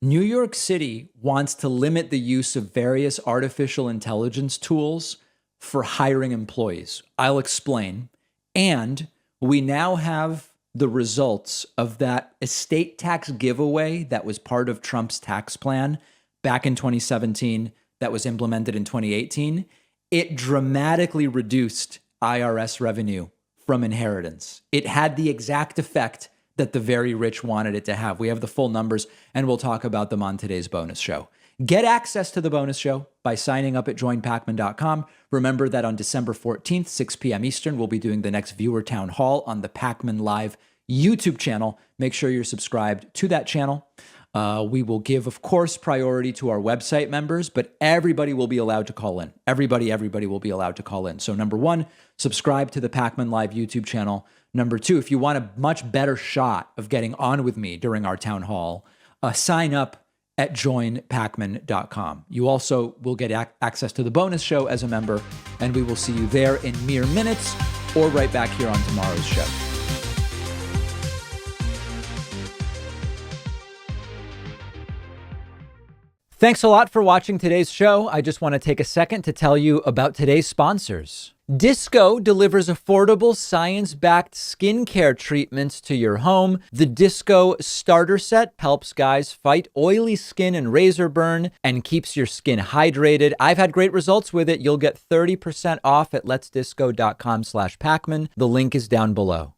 Speaker 1: New York City wants to limit the use of various artificial intelligence tools for hiring employees. I'll explain. And we now have the results of that estate tax giveaway that was part of Trump's tax plan back in 2017 that was implemented in 2018. It dramatically reduced IRS revenue from inheritance. It had the exact effect that the very rich wanted it to have. We have the full numbers, and we'll talk about them on today's bonus show. Get access to the bonus show by signing up at joinpacman.com. Remember that on December 14th, 6 p.m. Eastern, we'll be doing the next viewer town hall on the Pacman Live YouTube channel. Make sure you're subscribed to that channel. We will give, of course, priority to our website members, but everybody will be allowed to call in. Everybody will be allowed to call in. So number 1, subscribe to the Pacman Live YouTube channel. Number 2, if you want a much better shot of getting on with me during our town hall, sign up at joinpacman.com. You also will get access to the bonus show as a member, and we will see you there in mere minutes or right back here on tomorrow's show. Thanks a lot for watching today's show. I just want to take a second to tell you about today's sponsors. Disco delivers affordable, science-backed skincare treatments to your home. The Disco Starter Set helps guys fight oily skin and razor burn and keeps your skin hydrated. I've had great results with it. You'll get 30% off at letsdisco.com/Pacman. The link is down below.